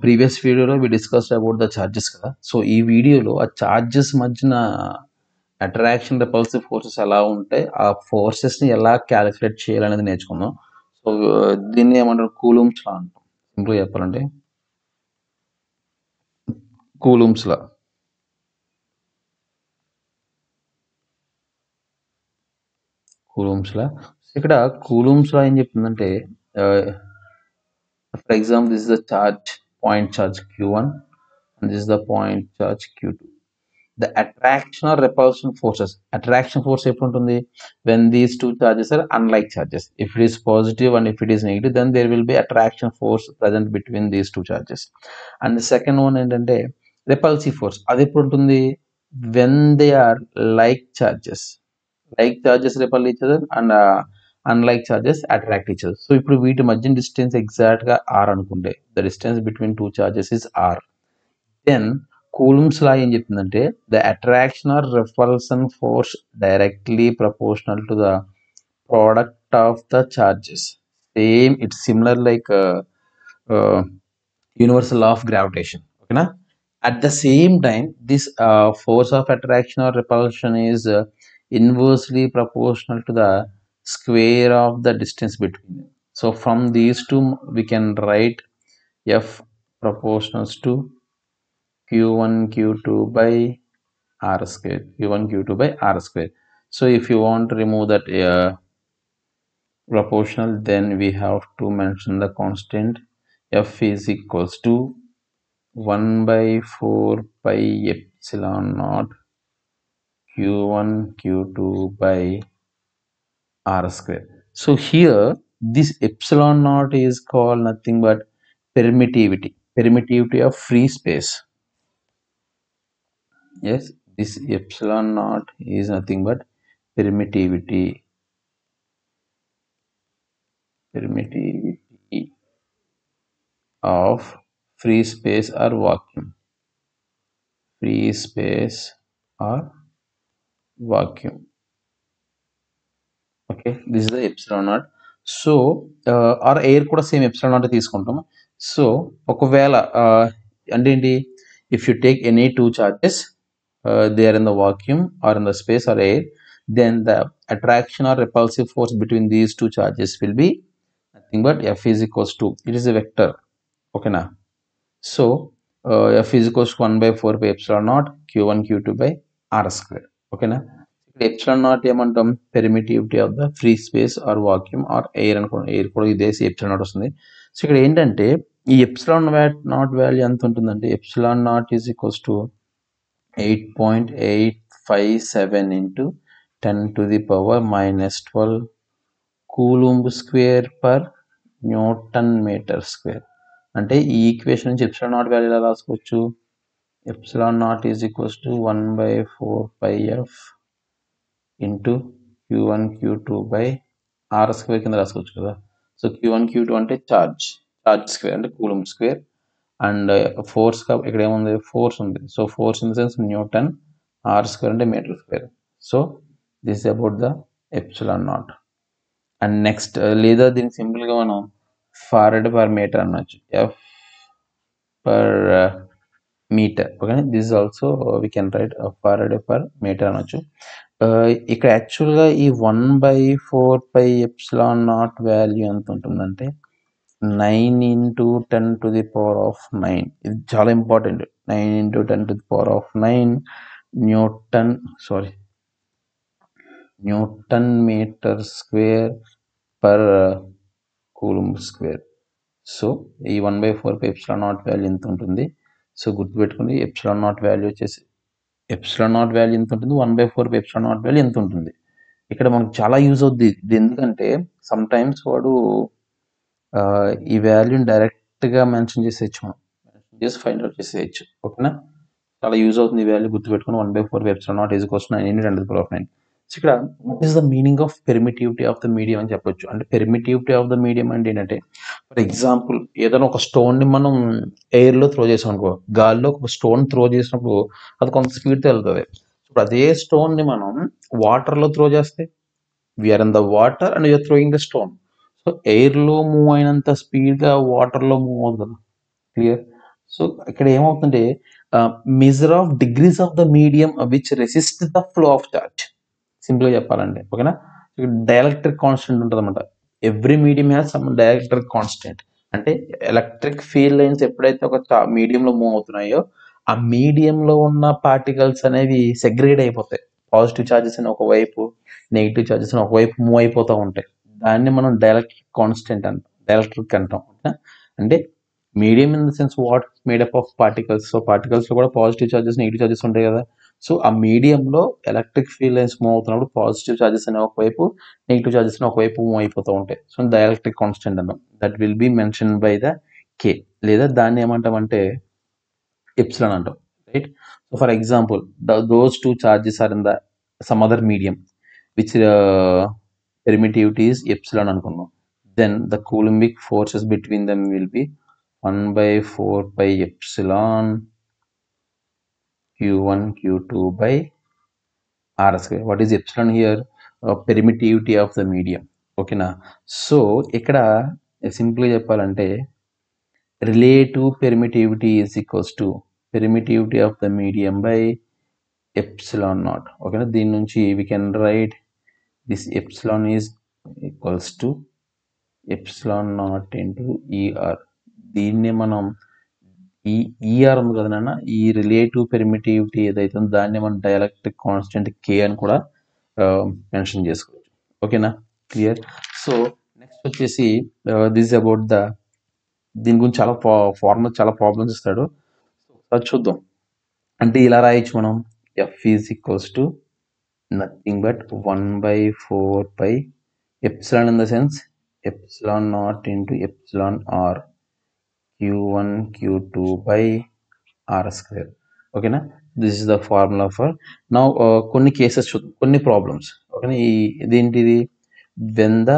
Previous వీడియోలో we discussed about the charges కదా. So ఈ వీడియోలో ఆ చార్జెస్ మధ్యన అట్రాక్షన్ రిపల్సివ్ ఫోర్సెస్ ఎలా ఉంటాయి, ఆ ఫోర్సెస్ని ఎలా క్యాలిక్యులేట్ చేయాలనేది నేర్చుకుందాం. సో దీన్ని ఏమంటారు, కూలూమ్స్ లా అంటాం. సింపుల్గా చెప్పాలంటే కూలూమ్స్ లా. ఇక్కడ కూలూమ్స్ లా ఏం చెప్తుందంటే, for example this is the charge, point charge Q1 and this is the point charge Q2. The attraction or repulsion forces, attraction force ఎప్పుడు ఉంటుంది, when these two charges are unlike charges. If it is positive and if it is negative, then there will be attraction force present between these two charges. And the second one ఏంటంటే repulsive force, అది ఎప్పుడు ఉంటుంది, when they are like charges repel each other and unlike charges attract each other. So ఇప్పుడు వీటి మధ్య distance exact గా r అనుకుంటే, the distance between two charges is r. Then Coulomb's law ఏం చెప్తుందంటే, the attraction or repulsion force directly proportional to the product of the charges. Same it's similar like universal law of gravitation. Okay na? At the same time, this force of attraction or repulsion is inversely proportional to the square of the distance between them. So from these two we can write F proportionals to Q1 Q2 by r square, Q1 Q2 by r square. So if you want to remove that proportional, then we have to mention the constant F is equals to 1 by 4 pi epsilon naught Q1 Q2 by r square. So here this epsilon naught is called nothing but permittivity of free space. Yes, this epsilon naught is nothing but permittivity of free space or vacuum. Okay, this is the epsilon naught. So our air kuda same epsilon naught తీసుకుంటాం. So ఒకవేళ అంటే ఏంటి, if you take any two charges, they are in the vacuum or in the space or air, then the attraction or repulsive force between these two charges will be nothing but F is equals to, it is a vector. Okay na? So F is equals to 1 by 4 by epsilon naught Q1 Q2 by r square. Okay na? epsilon naught ఏమంటాం, permittivity of the free space or vacuum or air అనుకోండి, air కూడా ఇదే epsilon naught వస్తుంది. So ఇక్కడ ఏంటంటే ఈ epsilon naught value ఎంత ఉంటుందంటే, epsilon naught is equals to 8.857 into 10 to the power minus 12 coulomb square per newton metre square. అంటే ఈ ఈక్వేషన్ నుంచి ఎప్సిలాన్ నాట్ వాల్యూ ఎలా రాసుకోవచ్చు, epsilon naught is equals to 1 by 4 pi f into Q1 Q2 by r square కింద రాసుకోవచ్చు కదా. So Q1 Q2 అంటే charge square అంటే కూలుంబ్ స్క్వేర్, అండ్ ఫోర్స్ ఇక్కడ ఏముంది, ఫోర్స్ ఉంది. So force in the sense newton, r square అంటే metre square. So this is about the epsilon naught. And next లేదా దీన్ని సింపుల్గా మనం ఫారడ్ పర్ మీటర్ అనొచ్చు, F per metre. Okay, this also we can write farad per metre అనొచ్చు. ఇక్కడ యాక్చువల్గా ఈ 1 by 4 pi epsilon naught వాల్యూ ఎంత ఉంటుందంటే 9 into 10 to the power of 9. ఇది చాలా important. 9 into 10 to the power of 9 newton metre square per coulomb square. So ఈ 1 by 4 pi epsilon naught వాల్యూ ఎంత ఉంటుంది, సో గుర్తుపెట్టుకుని ఎప్సిలాన్ నాట్ వాల్యూ వచ్చేసి ఎప్సిలాన్ నాట్ వాల్యూ ఎంత ఉంటుంది, 1 by 4 ఎప్సిలాన్ నాట్ వాల్యూ ఎంత ఉంటుంది. ఇక్కడ మనకు చాలా యూజ్ అవుద్ది ఇది, ఎందుకంటే సమ్ టైమ్స్ వాడు ఈ వాల్యూని డైరెక్ట్గా మెన్షన్ చేసేయచ్చు, మనం మెన్షన్ చేసి ఫైండ్ అవుట్ చేసేయచ్చు. ఓకేనా, చాలా యూజ్ అవుతుంది ఈ వాల్యూ గుర్తుపెట్టుకుని. 1 by 4 epsilon naught is equals to 9 into 10 to the power of 9. సో ఇక్కడ what is the meaning of permittivity of the medium అని చెప్పొచ్చు. అంటే పెర్మిటివిటీ ఆఫ్ ద మీడియం అంటే ఏంటంటే, ఫర్ ఎగ్జాంపుల్ ఏదైనా ఒక స్టోన్ని మనం ఎయిర్లో త్రో చేసాం అనుకో, గాల్లో ఒక స్టోన్ త్రో చేసినప్పుడు అది కొంత స్పీడ్తో వెళ్తుంది. ఇప్పుడు అదే స్టోన్ని మనం వాటర్లో త్రో చేస్తే, we are in the water and you are throwing the stone. So ఎయిర్లో మూవ్ అయినంత స్పీడ్గా వాటర్లో మూవ్ అవుతుంది కదా. క్లియర్. సో ఇక్కడ ఏమవుతుందంటే measure of degrees of the medium which resist the flow of charge. సింపుల్గా చెప్పాలంటే ఓకేనా. డైఎలక్ట్రిక్ కాన్స్టెంట్ ఉంటుంది అనమాట. Every medium has some dielectric constant. అంటే ఎలక్ట్రిక్ ఫీల్డ్ లైన్స్ ఎప్పుడైతే ఒక మీడియంలో మూవ్ అవుతున్నాయో ఆ మీడియంలో ఉన్న పార్టికల్స్ అనేవి సెగ్రిగేట్ అయిపోతాయి. పాజిటివ్ ఛార్జెస్ అని ఒకవైపు, నెగిటివ్ ఛార్జెస్ అని ఒకవైపు మూవ్ అయిపోతూ ఉంటాయి. దాన్ని మనం డైఎలక్ట్రిక్ కాన్స్టెంట్ అంటాం, డైఎలక్ట్రిక్ అంటాం. అంటే medium in the sense what made up of particles. So particles లో కూడా పాజిటివ్ ఛార్జెస్, నెగిటివ్ ఛార్జెస్ ఉంటాయి కదా. సో ఆ మీడియంలో ఎలక్ట్రిక్ ఫీల్డ్ లైన్స్ మూవ్ అవుతున్నప్పుడు పాజిటివ్ ఛార్జెస్ అనే ఒకవైపు, నెగిటివ్ ఛార్జెస్ అని ఒకవైపు మూవ్ అయిపోతూ ఉంటాయి. సో డైఎలక్ట్రిక్ కాన్స్టెంట్ అన్నాం. That will be mention by the K, లేదా దాన్ని ఏమంటామంటే ఎప్సిలాన్ అంటాం, right. So for example those two charges are in the some other medium which permittivity is epsilon అనుకున్నాం. then the coulombic forces between them will be 1/4 pi epsilon q1 q2 by r square. what is epsilon here? Permittivity of the medium. ఓకేనా. So ఇక్కడ సింపుల్గా చెప్పాలంటే relative permittivity is equals to permittivity of the medium by epsilon naught. ఓకేనా. దీని నుంచి we can write this epsilon is equals to epsilon naught into e r. దీన్నే మనం ఈ ఈఆర్ ఉంది కదా నాన్న, ఈ రిలేటివ్ పెర్మిటివిటీ ఏదైతే ఉందో దాన్ని మనం డైఎలక్ట్రిక్ కాన్స్టెంట్ కే అని కూడా మెన్షన్ చేసుకోవచ్చు. ఓకేనా, క్లియర్. సో నెక్స్ట్ వచ్చేసి దిస్ అబౌట్ ద, దీని గురించి చాలా ఫార్ములా, చాలా ప్రాబ్లమ్స్ ఇస్తాడు. అది చూద్దాం. అంటే ఇలా రాయొచ్చు మనం, F is equals to nothing but 1/4 pi epsilon in the sense epsilon naught into epsilon r q1 q2 by r square. ఓకేనా, this is the formula for now. కొన్ని కేసెస్ చూద్దాం, కొన్ని ప్రాబ్లమ్స్. ఓకేనా, ఇదేంటిది, when the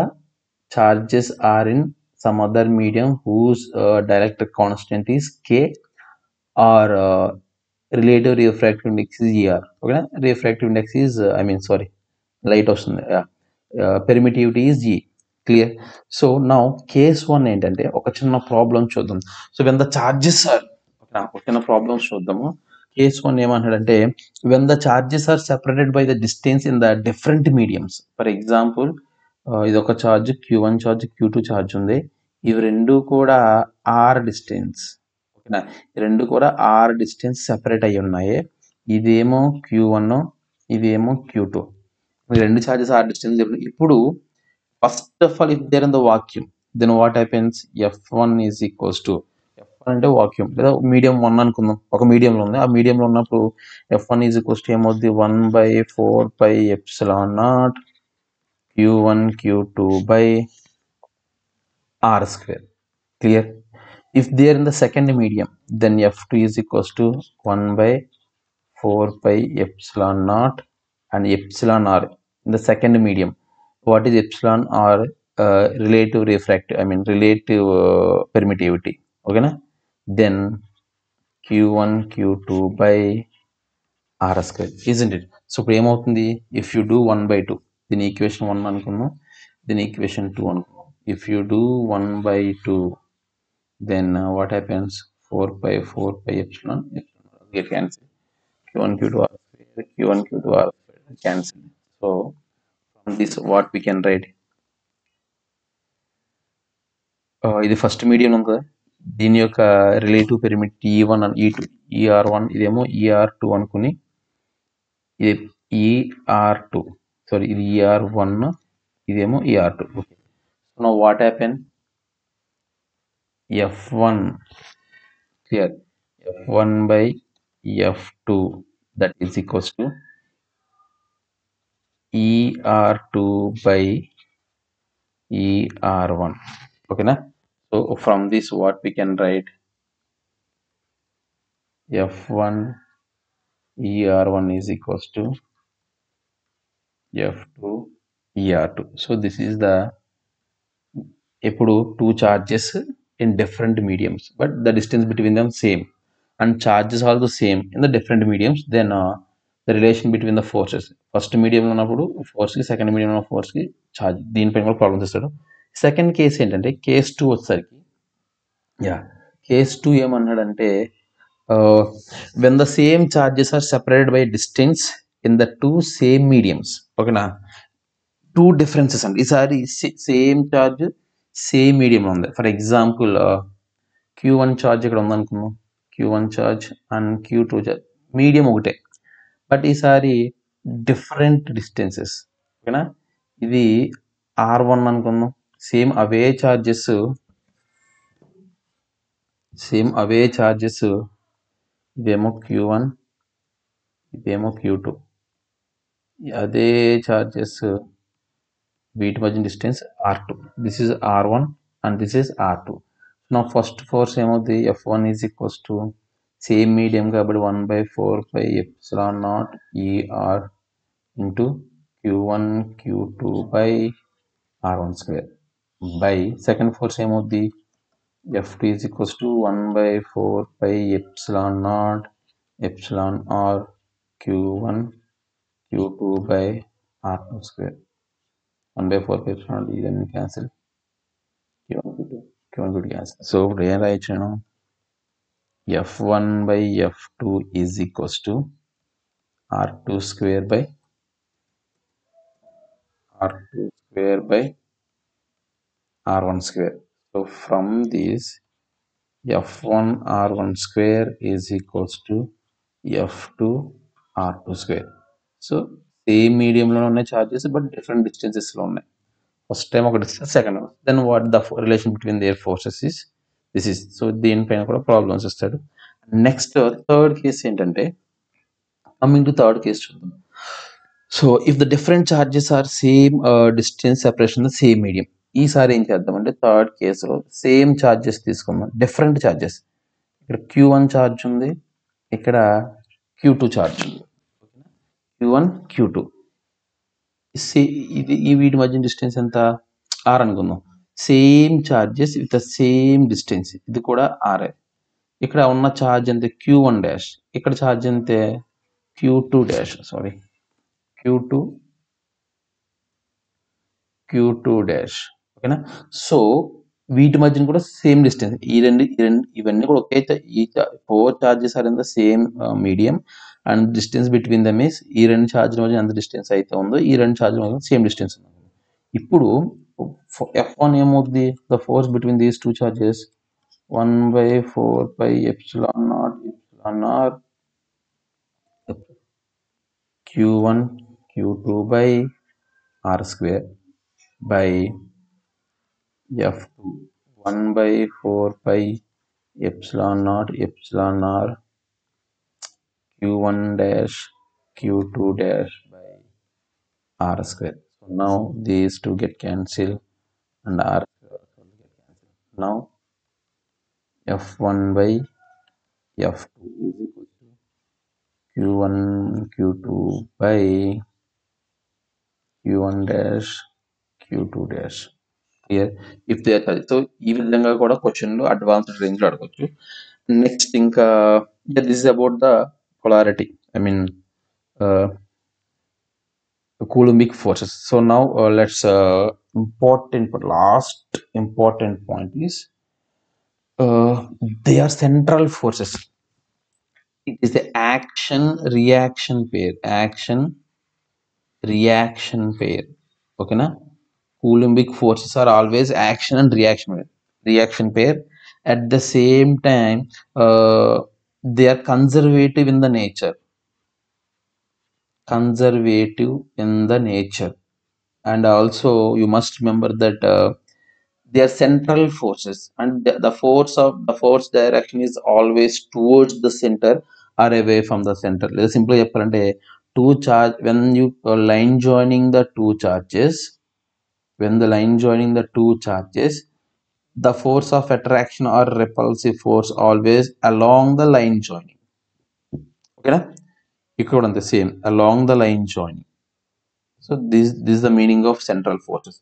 charges are in some other medium whose dielectric constant is K or relative refractive index is ER. ఓకేనా, refractive index is sorry light వస్తుంది, permittivity is G. Clear. So now case 1 ఏంటంటే ఒక చిన్న problem చూద్దాం. So when the charges are, ఒక చిన్న problems చూద్దాము. Case 1 ఏమంటాడంటే when the charges are separated by the distance in the different mediums. For example ఇది ఒక charge q1 charge, q2 charge ఉంది. ఇవి రెండు కూడా ఆర్ డిస్టెన్స్. ఓకేనా, ఈ రెండు కూడా ఆర్ డిస్టెన్స్ సెపరేట్ అయ్యి ఉన్నాయి. ఇదేమో q1, ఇదేమో q2. ఈ రెండు ఛార్జెస్ ఆర్ డిస్టెన్స్. ఇప్పుడు first of all if there in the vacuum, then what happens, f1 is equals to, f1 అంటే వాక్యూమ్ లేదా మీడియం 1 అనుకుందాం, ఒక మీడియంలో ఉంది. ఆ మీడియంలో ఉన్నప్పుడు f1 ఈజ్ ఈక్వల్స్ టు ఏమవుద్ది, 1/4 pi epsilon naught q1 q2 by r square. Clear. If they are in the second medium, then f2 is equals to 1/4 pi epsilon naught and epsilon r in the second medium. What is epsilon r? Relative refractive, relative permittivity. Okay na? Then q1 q2 by r square, isn't it? So ఇప్పుడు ఏమవుతుంది, if you do 1/2, దీని equation 1 అనుకున్నాం, దీని equation 2 అనుకున్నాం. if you do 1/2, then what happens, 4 pi epsilon get cancelled, q1 q2 r square, q1 q2 r square cancelled. So from this what we can write, ఇది first medium ఉంది కదా, దీని యొక్క relative పెరిమిట్ E1 E2 ER1, ఇదేమో ER2 అనుకుని, ఇది ER2, sorry ఇది ER1, ఇదేమో ER2. Okay, so now what happen, f1 here, f1 by f2 that is equals to ER2 by ER1. Okay na? So from this what we can write, f1 ER1 is equals to f2 ER2. So this is the, ఇప్పుడు two charges in different mediums but the distance between them same and charges also same in the different mediums, then the relation between the forces, first మీడియంలో ఉన్నప్పుడు ఫోర్స్కి, second మీడియంలో ఉన్న ఫోర్స్కి charge, దీనిపైన కూడా problems ఇస్తాడు. Second case ఏంటంటే case 2 వచ్చేసరికి, case 2 ఏమన్నాడంటే when the same charges are separated by distance in the two same mediums, ఓకేనా, టూ డిఫరెన్సెస్ అండి. ఈసారి సేమ్ ఛార్జ్ సేమ్ మీడియం ఉంది. ఫర్ ఎగ్జాంపుల్ Q1 ఛార్జ్ ఇక్కడ ఉందనుకున్నాం, Q1 charge and Q2 charge medium ఒకటే, but ఈసారి different distances, ఓకేనా. ఇది R1 అనుకుందాం, సేమ్ అవే ఛార్జెస్, ఇదేమో Q1, ఇదేమో Q2, అదే ఛార్జెస్, వీటి మధ్య distance R2. This is R1 and this is R2. నా ఫస్ట్ ఫోర్స్ ఏమవుతుంది, F1 is equals to same medium కాబట్టి 1/4πε0 ER into Q1 Q2 by R12 by second force ఏమవుతుంది, F2 is equals to 1/4πε0 εr Q1 Q2 by R12. 1/4πε0 ఇవన్నీ cancel, Q1 Q2 cancel. So ఇప్పుడు ఏం రాయొచ్చు నేను, F1/F2 is equals to R22 by R12. So from this F1 R12 is equals to F2 R22. So same మీడియంలో ఉన్నాయి charges but different డిస్టెన్సెస్లో ఉన్నాయి. First time ఒక డిస్టెన్స్, second then what the relation between their forces is this is. So దీనిపైన కూడా problems ఇస్తాడు. Next third case ఏంటంటే, కమింగ్ టు థర్డ్ కేసు చూద్దాం. So if the different charges are same distance separation the same medium. ఈసారి ఏం చేద్దామంటే third కేసులో same charges తీసుకుందాం, డిఫరెంట్ ఛార్జెస్. ఇక్కడ Q1 ఛార్జ్ ఉంది, ఇక్కడ Q2 ఛార్జ్ ఉంది, Q1 Q2. ఇది ఈ వీటి మధ్య డిస్టెన్స్ ఎంత, R అనుకుందాం. Same charges with the same distance, ఇది కూడా R. ఇక్కడ ఉన్న ఛార్జ్ ఎంత Q1 డాష్, ఇక్కడ ఛార్జ్ ఎంత Q2 dash, sorry Q2 dash, ఓకేనా. సో వీటి మధ్యన కూడా సేమ్ డిస్టెన్స్, ఈ రెండు ఇవన్నీ కూడా ఒకే, ఈ 4 charges are in the same medium and distance between them is, ఈ రెండు ఛార్జ్ల మధ్య ఎంత డిస్టెన్స్ అయితే ఉందో ఈ రెండు ఛార్జ్ల మధ్య సేమ్ డిస్టెన్స్ ఉంది. ఇప్పుడు F1 ఏమవుతుంది, the force between these two charges 1/4πε0 Q1 Q2 by R2 by F2 1/4πε0 Q1 dash Q2 dash by R2. So now these two get cancelled and R2 also get cancelled. Now F1 by F2 is equal to Q1 Q2 by Q1 dash Q2 dash. Here if they are, so ఈ విధంగా కూడా క్వశ్చన్లు advanced range లో అడగొచ్చు. Next ఇంకా this is about the polarity, I mean Coulombic forces. So now let's last important point is they are central forces. It is the action reaction pair, okay na. Coulombic forces are always action and reaction pair. At the same time they are conservative in the nature, and also you must remember that they are central forces and the force direction is always towards the center or away from the center. Simply cheppalante two charge, when you line joining the two charges, the force of attraction or repulsive force always along the line joining, okay na. ఇక్కడ the same along the line joining. So this is the meaning of central forces.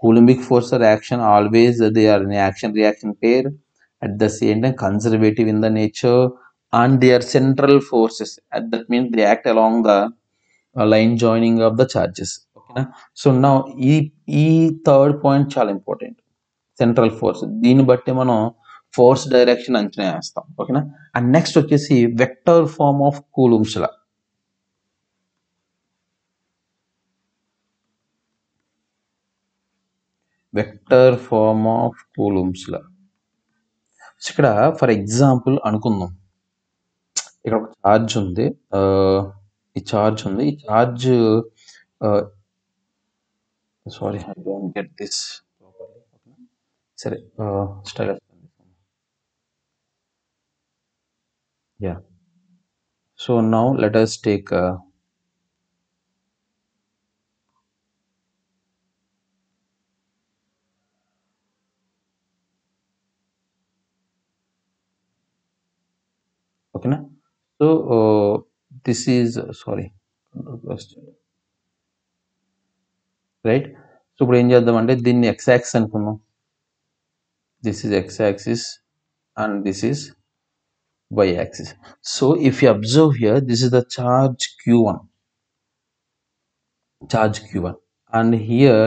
Coulombic forces are action, always they are an action reaction pair, at the same time conservative in the nature, and they are central forces. That means they act along the line joining of the charges, okay na. So now ఈ third point చాలా important, central force. దీన్ని బట్టి మనం force direction అంచనా వేస్తాం. ఓకేనా. And next వచ్చేసి vector form of Coulomb's law. Vector form of Coulomb's law. ఇక్కడ ఫర్ ఎగ్జాంపుల్ అనుకుందాం, ఇక్కడ ఒక ఛార్జ్ ఉంది. ఈ ఛార్జ్ ఉంది. ఈ charge sorry I don't get this properly. సరే, style yeah. So now let us take ఓకేనా. So this is sorry right. So ఇప్పుడు ఏం చేద్దామంటే దీన్ని ఎక్స్ యాక్సిస్ అనుకుందాం. This is X axis and this is y axis. So if you observe here, this is the charge q1, and here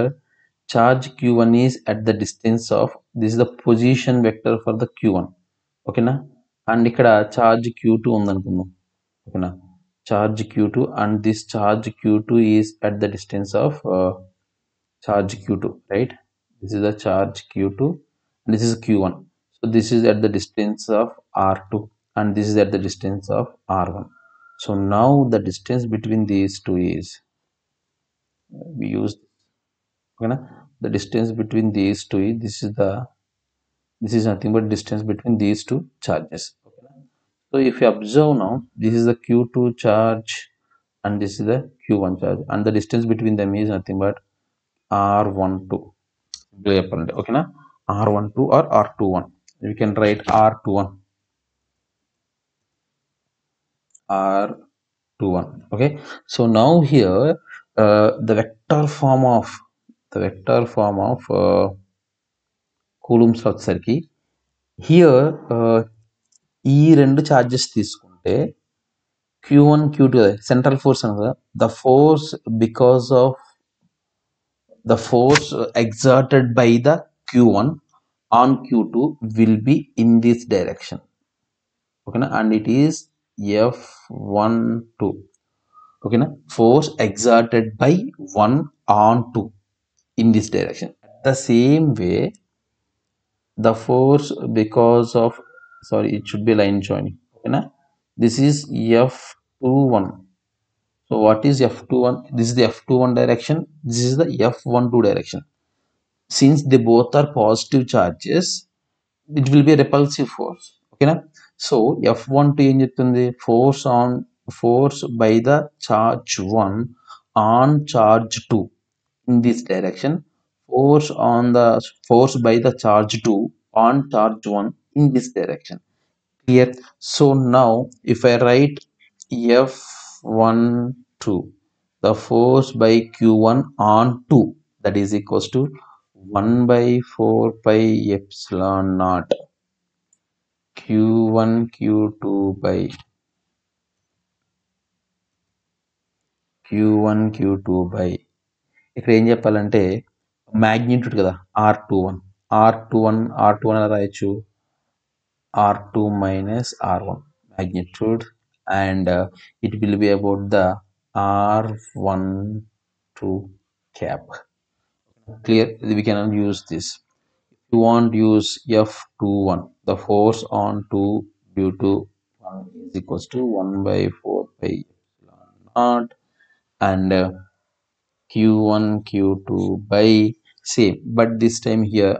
charge q1 is at the distance of, this is the position vector for the q1. ఓకేనా. And ఇక్కడ charge q2 ఉందనుకుందాం. ఓకేనా, charge q2, and this charge q2 is at the distance of charge q2, right? This is the charge q2 and this is q1. So this is at the distance of r2 and this is at the distance of r1. So now the distance between these two is, we use, okay, the distance between these two is, this is nothing but distance between these two charges. Okay. So if you observe now, this is the q2 charge and this is the q1 charge, and the distance between them is nothing but r12. Okay, r12 or r21, we can write r21, r21. Okay, so now here the vector form of coulombs వచ్చేసరికి, here ఈ రెండు charges తీసుకుంటే q1 q2 central force అని కదా, the force because of the force exerted by the q1 on q2 will be in this direction. Okay, and it is f12. Okay, force exerted by 1 on 2 in this direction. The same way, the force because of, sorry, it should be line joining. Okay, this is f21. So what is f21? This is the f21 direction, this is the f12 direction. Since they both are positive charges, it will be a repulsive force. Okay, na? So f12 ఏం చెప్తుంది, force by the charge 1 on charge 2 in this direction, force by the charge 2 on charge 1 in this direction. Clear? So now if I write f12, the force by q1 on 2, that is equals to 1 by 4 pi epsilon naught q1 q2 by q1 q2 by, ఇక్కడ ఏం చెప్పాలంటే magnitude కదా r21 ఎలా రాయొచ్చు, r2 minus r1 magnitude, and it will be about the r12 cap. Clear? We cannot use this. You want use f21, the force on 2 due to 1 is equals to 1 by 4 pi epsilon naught, and q1 q2 by same, but this time here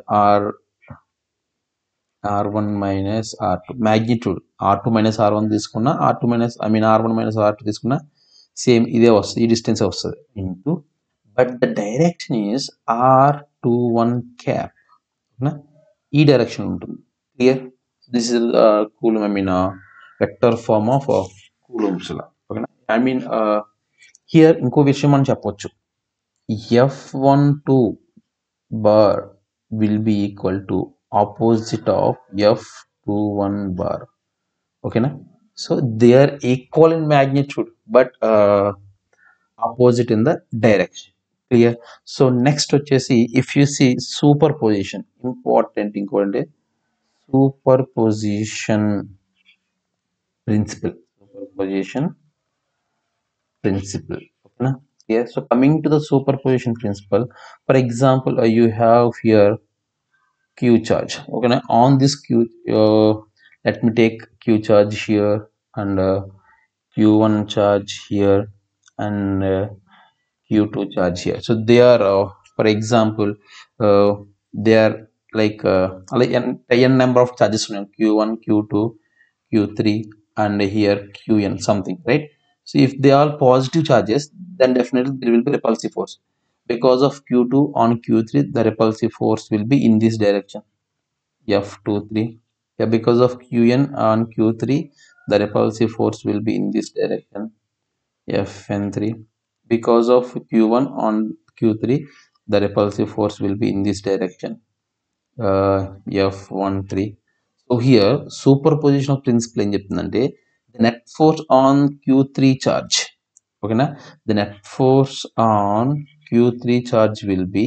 r1 minus r2 magnitude, r2 minus r1 తీసుకున్నా, r2 minus r1 minus r2 తీసుకున్నా same ఇదే వస్తుంది, ఈ distance వస్తుంది into, but the direction is r21 cap, ఈ direction ఉంటుంది. Clear? This is Coulomb, vector form of Coulomb's. ఓకేనా. Here ఇంకో విషయం మనం చెప్పొచ్చు, f12 bar will be equal to opposite of f21 bar. Okay, na? So they are equal in magnitude but opposite in the direction. Clear? So next వచ్చేసి, if you see superposition, important superposition principle. Superposition principle. Okay. Yeah, so coming to the superposition principle, for example, you have here q charge. Okay, on this q, let me take q charge here and q1 charge here and q2 charge here. So they are, for example, they are like n number of charges, q1, q2, q3, and here qn something, right? So if they are positive charges, then definitely there will be repulsive force. Because of q2 on q3, the repulsive force will be in this direction, f23. Yeah, because of qn on q3, the repulsive force will be in this direction, fn3. Because of q1 on q3, the repulsive force will be in this direction, f13. So here superposition of principle ఏం చెప్తుందంటే the net force on q3 charge, ఓకేనా, the net force on q3 charge will be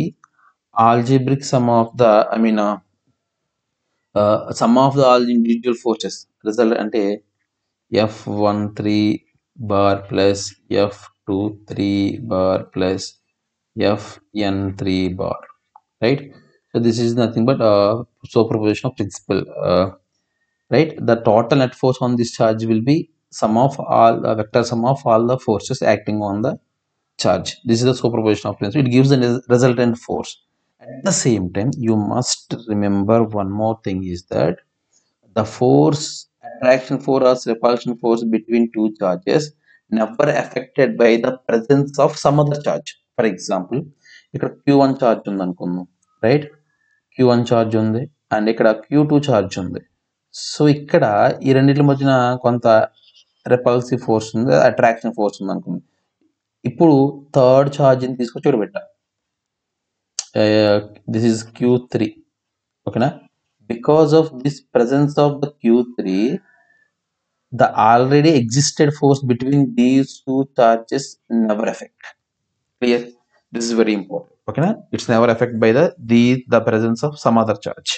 algebraic sum of the sum of the all individual forces. Result అంటే f13 bar plus f23 bar plus fn3 bar, right? So this is nothing but superposition of principle, right? The total net force on this charge will be sum of all vector sum of all the forces acting on the charge. This is the superposition of principle. It gives the resultant force. At the same time, you must remember one more thing, is that the force, attraction force or repulsion force between two charges never affected by the presence of some other charge. For example, ఇక్కడ q1 charge ఉంది అనుకుందాం, right? q1 charge ఉంది and ఇక్కడ q2 charge ఉంది. So ఇక్కడ ఈ రెండింటి మధ్యన కొంత repulsive ఫోర్స్ ఉంది, అట్రాక్షన్ ఫోర్స్ ఉంది అనుకుందాం. ఇప్పుడు థర్డ్ ఛార్జ్ని తీసుకొచ్చి ఇక్కడ పెట్టా, దిస్ ఈజ్ q3, ఓకేనా? Because of this presence of the q3, the already existed force between these two charges never affect. Clear? This is very important. Okay, it's never affected by the presence of some other charge.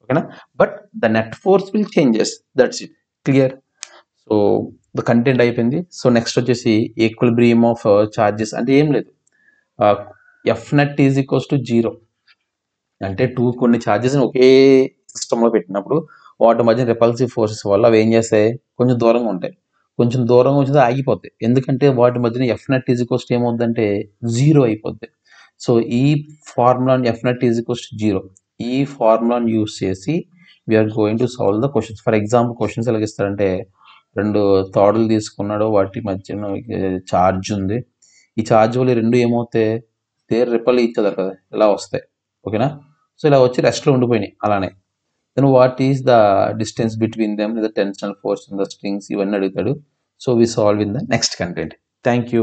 Okay, but the net force will changes. That's it. Clear? So the content అయిపోయింది. So next వచ్చేసి equilibrium of charges అంటే ఏం లేదు, F net is equals to 0. అంటే కొన్ని charges ఒకే సిస్టంలో పెట్టినప్పుడు వాటి మధ్య రిపల్సివ్ ఫోర్సెస్ వల్ల అవి ఏం చేస్తాయి, కొంచెం దూరంగా ఉంటాయి. కొంచెం దూరంగా వచ్చింది ఆగిపోతాయి, ఎందుకంటే వాటి మధ్యన F net is equals to ఏమవుద్దంటే 0 అయిపోద్ది. సో ఈ ఫార్ములాని F net is equals to 0, ఈ ఫార్ములాని యూస్ చేసి we are going to solve the questions. For example questions ఎలాగ ఇస్తారంటే, 2 తాడులు తీసుకున్నాడు, వాటి మధ్యన ఛార్జ్ ఉంది. ఈ ఛార్జ్ వల్ల రెండు ఏమవుతాయి, దేర్ రిపల్ ఇచ్చేదారు కదా, ఇలా వస్తాయి. ఓకేనా? సో ఇలా వచ్చి రెస్ట్లో ఉండిపోయినాయి అలానే. Then what is the distance between them, the tensional force in the strings, ఇవన్నీ అడుగుతాడు. So we solve in the next content. Thank you.